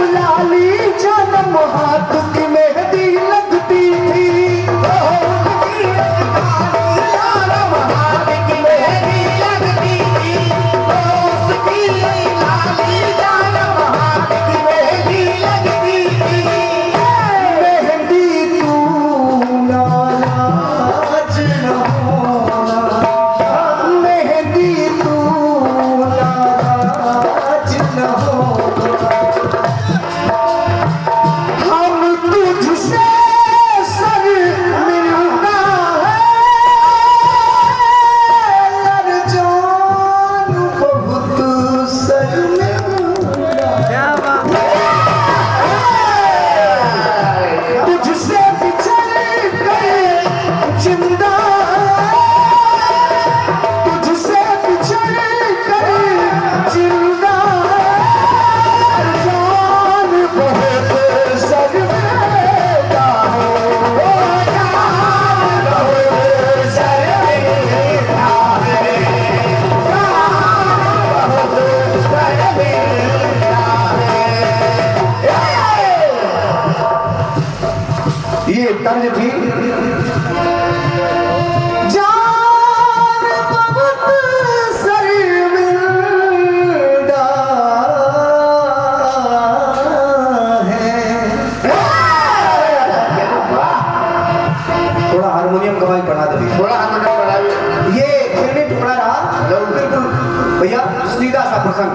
लाली जन्म हाथ की मेहंदी लगती थी। ये तर्ज थी। जान बहुत शर्मिंदा है। थोड़ा हारमोनियम कमाई बढ़ा दे, थोड़ा हारमोनियम बढ़ा। ये फिल्मी टुकड़ा रहा बिल्कुल भैया, सीधा सा प्रसंग।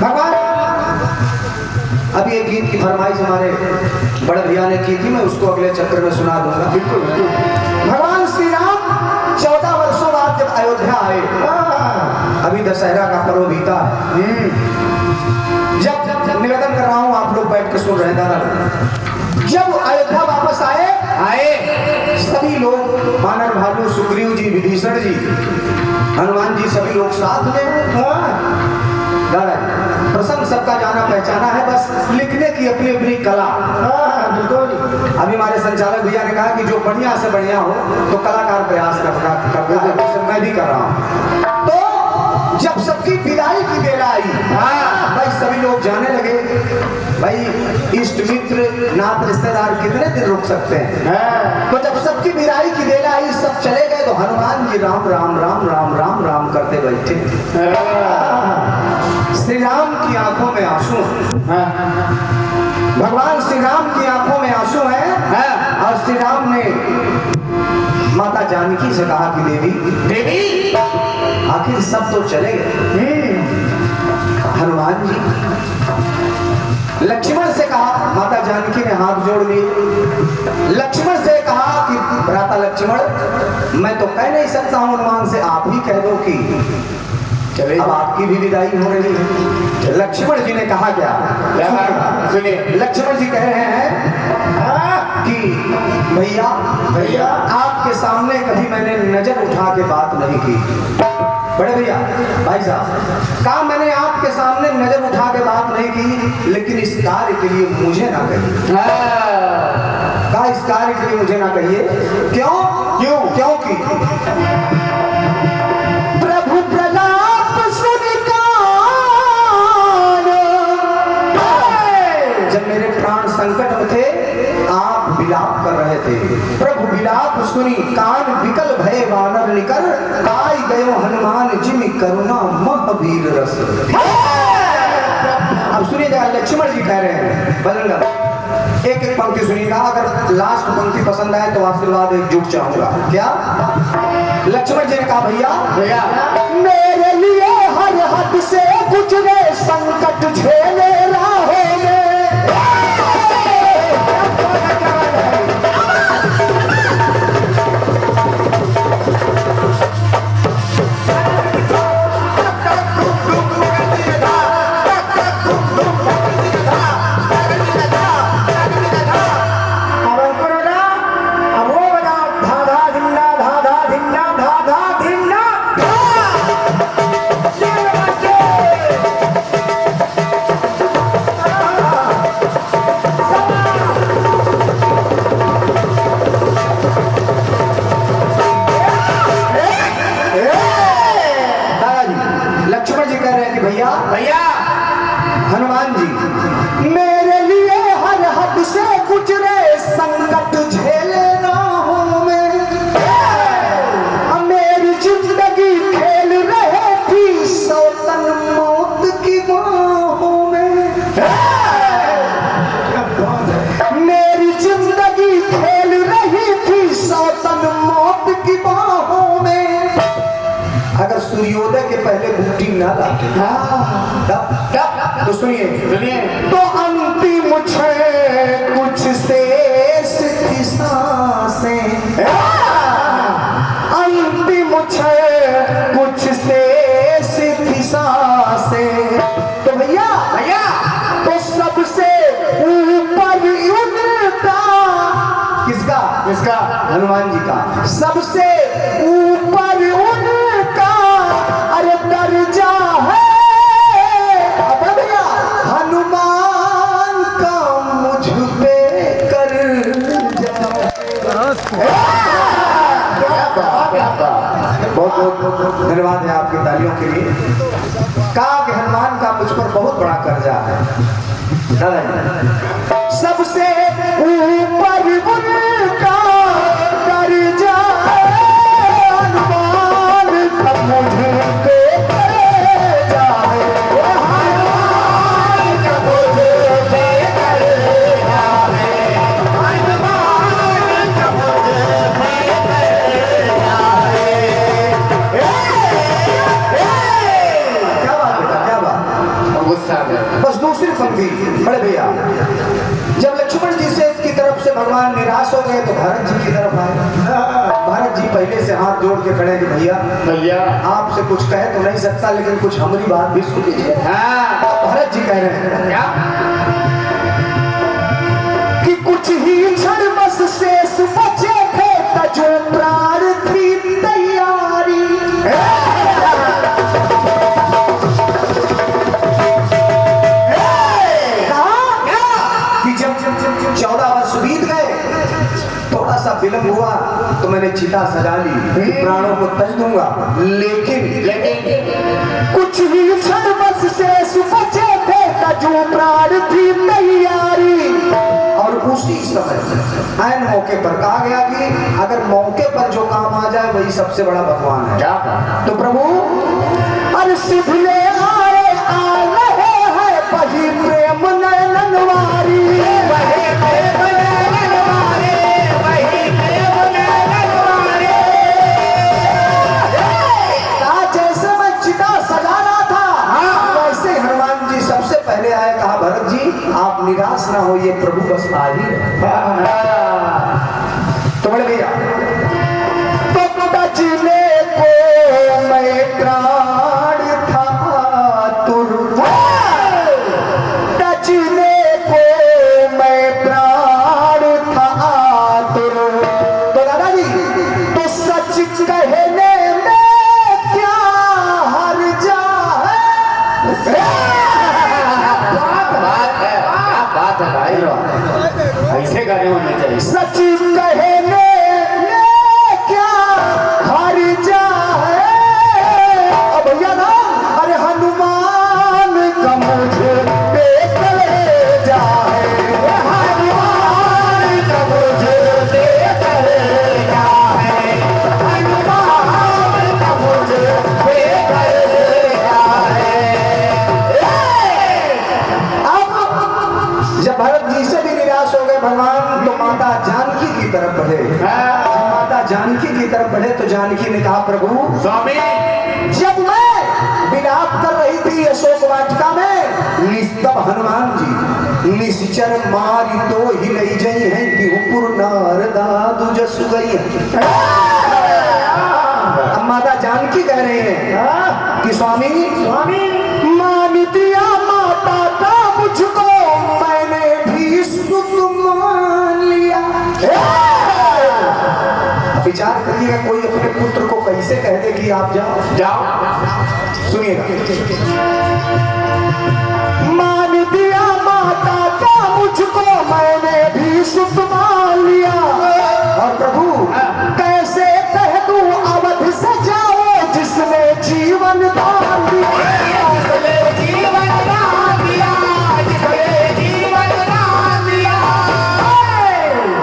भगवान अभी एक गीत की फरमाइश हमारे बड़े भैया ने की थी, मैं उसको अगले चक्कर में सुना दूंगा। बिल्कुल भगवान श्री राम 14 वर्षों बाद जब अयोध्या आए, अभी दशहरा का पर्व बीता, जब निवेदन कर रहा हूं, आप लोग बैठ के सुन रहे हैं दादा। जब अयोध्या वापस आए सभी लोग, वानर भालू, सुग्रीव जी, विभीषण जी, हनुमान जी, सभी लोग साथ में। दादा प्रसंग सबका जाना पहचाना है, बस लिखने की अपनी अपनी कला। बिल्कुल। अभी हमारे संचालक भैया ने कहा कि जो बढ़िया से बढ़िया हो तो कलाकार प्रयास करता है, मैं भी कर रहा हूँ। तो जब सबकी विदाई की बेला आई, भाई सभी लोग जाने लगे। भाई इष्ट मित्र नात रिश्तेदार कितने दिन रुक सकते हैं? तो जब सबकी विदाई की बेला आई, सब चले गए, तो हनुमान जी राम राम राम राम राम राम करते बैठे। श्री राम की आंखों में आंसू है। भगवान श्री राम की आंखों में आंसू है। और श्री राम ने माता जानकी से कहा कि देवी देवी, आखिर सब तो चले गए। हनुमान जी लक्ष्मण से कहा, माता जानकी ने हाथ जोड़ लिए, लक्ष्मण से कहा कि भ्राता लक्ष्मण, मैं तो कह नहीं सकता हूं हनुमान से, आप ही कह दो कि चले, अब आपकी भी विदाई हो रही है। लक्ष्मण जी ने कहा क्या? सुनिए, लक्ष्मण जी कह रहे हैं कि भैया भैया, आपके सामने कभी मैंने नजर उठा के बात नहीं की। बड़े भैया, भाई साहब, कहा मैंने आपके सामने नजर उठा के बात नहीं की, लेकिन इस कार्य के लिए मुझे ना कहिए। कहा इस कार्य के लिए मुझे ना कहिए। क्यों? क्यों? क्योंकि प्रभु प्रलाप सुनिकान, जब मेरे प्राण संकट में थे, आप विलाप कर रहे थे। प्रभु विलाप सुनी कान विकल भय वानर निकर, आई गयो हनुमान जिमि करुणा महावीर रस। अब सुनिएगा, लक्ष्मण जी कह रहे हैं, बजरंग एक एक पंक्ति सुनिएगा, अगर लास्ट पंक्ति पसंद आए तो आशीर्वाद एकजुट चाहूंगा। क्या? लक्ष्मण जी ने कहा भैया भैया, मेरे लिए हर हद से गुजरे संकट झेले राहों में, सूर्योदय के पहले बूटी ना लाते। तब तो सुनिए तो अंतिम कुछ शेष थी सांसें, अंतिम कुछ शेष थी सांसें। तो भैया तो सबसे ऊपर उनका, किसका हनुमान जी का, सबसे ऊपर उनका अरे दर्जा है। अब भैया हनुमान का मुझ पे कर बहुत धन्यवाद है आपकी तालियों के लिए। कहा कि हनुमान का मुझ पर बहुत बड़ा कर्जा है। सबसे ऊपर उनका कर्जा हनुमान का मुझे पे कर्जा है। हनुमान का मुझे पे कर्जा है। हनुमान का मुझे पे कर्जा है। क्या बात बेटा, क्या बात, गुस्सा है। बस दूसरी पंक्ति बड़े भैया, जब लक्ष्मण जी से की तरफ से भगवान निराश हो गए तो भरत जी की तरफ आए। भरत जी पहले से हाथ जोड़ के खड़े कि भैया आपसे कुछ कह तो नहीं सकता, लेकिन कुछ हमारी बात भी सुन लीजिए। भरत जी कह रहे हैं क्या कि कुछ ही क्षण बस शेष बचे थे, जो प्राण थी तैयारी। विलंब हुआ तो मैंने चिता सजा ली कि प्राणों को तज दूंगा, लेकिन कुछ ही क्षण बस शेष बचे थे, जो प्राण थी तैयारी। और उसी समय ऐन मौके पर कहा गया कि अगर मौके पर जो काम आ जाए वही सबसे बड़ा भगवान है। क्या तो प्रभु अरे सिद्धले आए आ रहे हैं, वही प्रेम नयनवारी, वही प्रेम नयनवारी, वही प्रेम नयनवारी। जैसे मैं चिता सजा रहा था वैसे हनुमान जी सबसे पहले आए। कहा भरत जी आप निराश ना हो, ये प्रभु बस आ ही रहे। तो बड़े भैया तो तजने को मैं प्राण था तुर, तजने को मैं प्राण था तुर। तो दादाजी तो सच कहने में क्या हर्जा है। बात है भाई, ऐसे गाने होने चाहिए। सच कहने में क्या हर्जा है। अब भैया ना अरे हनुमान का मुझे पे कलेजा है, हनुमान का मुझे पे कलेजा है, हनुमान का मुझे पे कलेजा है। जब भरत जी से भी निराश हो गए भगवान तो माता जानकी की तरफ बढ़े। माता जानकी की तरफ बढ़े तो जानकी ने कहा प्रभु स्वामी जब मैं विलाप कर रही थी अशोक वाटिका में, निस्तब हनुमान जी निश्चर मारी तो ही लई जई है कि हुपुर नारदा दुजस गई है। अब माता जानकी कह रहे हैं कि स्वामी मान दिया माता का मुझको, मैंने भी सुत मान लिया। विचार करिएगा कोई अपने पुत्र को कैसे कह दे कि आप जाओ। सुनिएगा, मान दिया माता का मुझको, मैंने भी सुत मान लिया। और प्रभु कैसे कह दूं अवध से जाओ जिसने जीवन दान दिया, जीवन दान दिया, जिसने जीवन दान दिया।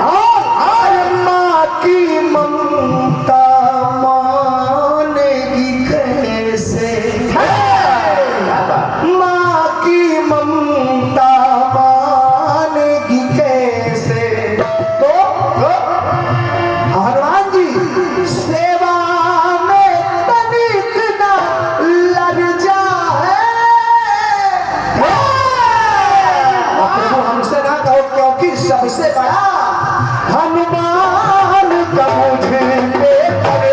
और माँ की ममता मानेगी कैसे, माँ की ममता मानेगी कैसे। सबसे बड़ा हनुमान का मुझे लेकर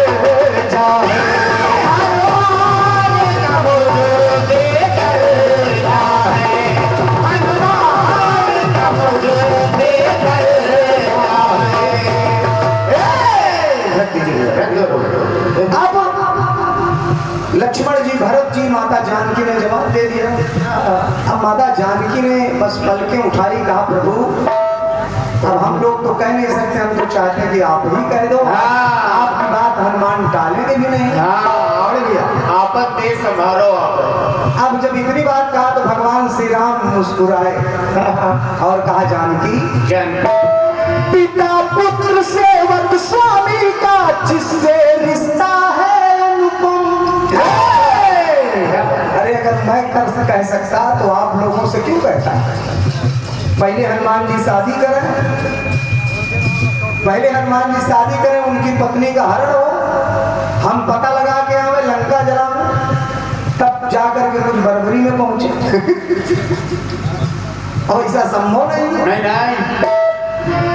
जाए, हनुमान का मुझे लेकर जाए, हनुमान का मुझे लेकर जाए। अब लक्ष्मण जी, भरत जी, माता जानकी ने जवाब दे दिया। अब माता जानकी ने बस पलकें उठाई, कहा प्रभु अब हम लोग तो कह नहीं सकते, हम तो चाहते हैं कि आप ही कह दो। आपकी बात हनुमान टालेंगे भी नहीं। आपत देश संभालो आप। अब जब इतनी बात कहा तो भगवान श्री राम मुस्कुराए और कहा जानकी पिता पुत्र सेवक स्वामी का जिससे रिश्ता है अनुपम। अरे अगर मैं कह सकता तो आप लोगों से क्यों कहता? पहले हनुमान जी शादी करें, पहले हनुमान जी शादी करें, उनकी पत्नी का हरण हो, हम पता लगा के आवे, लंका जलावे, तब जाकर के कुछ बर्बरी में पहुंचे। और ऐसा संभव नहीं।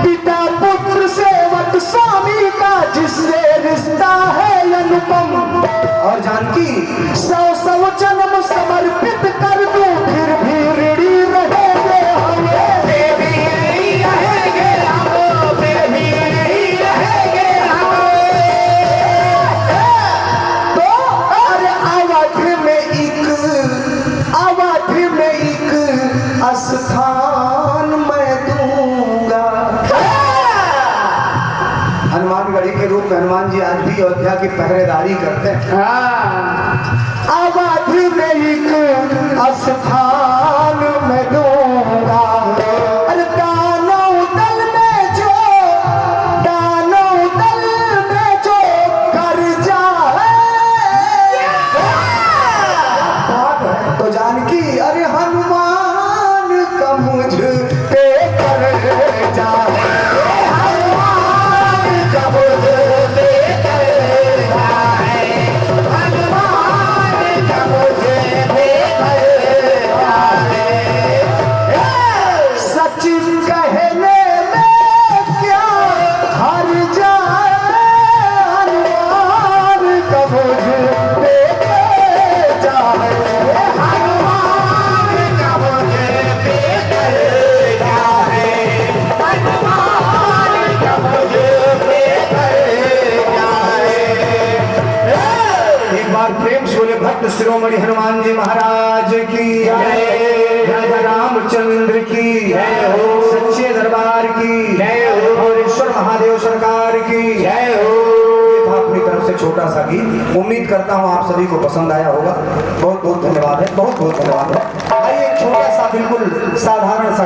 पिता पुत्र सेवक स्वामी का जिससे रिश्ता है अनुपम। और जानकी 100 जन्म समर्पित कर दूं फिर भी ऋणी रहेंगे हम, फिर भी ऋणी रहेंगे हम, फिर भी ऋणी रहेंगे हम। तो अरे अवध में एक स्थान मैं दूंगा। हनुमानगढ़ी के रूप में हनुमान जी आज भी अयोध्या की पहरेदारी करते हैं। अवध में एक स्थान मैं दूंगा। अरे दानव दल में जो कर जाए तो जानकी अरे हनुमान का मुझ पे कर जाए, हनुमान का मुझ पे कर जाए, हनुमान का मुझ पे कर जाए। सच कहने में क्या हर जाए, हनुमान का मुझ पे कर जाए, हनुमान का मुझ पे कर जाए, हनुमान का मुझ पे कर जाए। एक बार प्रेम से बोले भक्त शिरोमणि हनुमान जी महाराज की जय, राजा रामचंद्र की जय हो, सच्चे दरबार की जय हो, और ईश्वर महादेव सरकार की जय हो। ये था अपनी तरफ से छोटा सा गीत। उम्मीद करता हूँ आप सभी को पसंद आया होगा। बहुत बहुत धन्यवाद है, बहुत बहुत धन्यवाद है। आइए एक छोटा सा बिल्कुल साधारण सा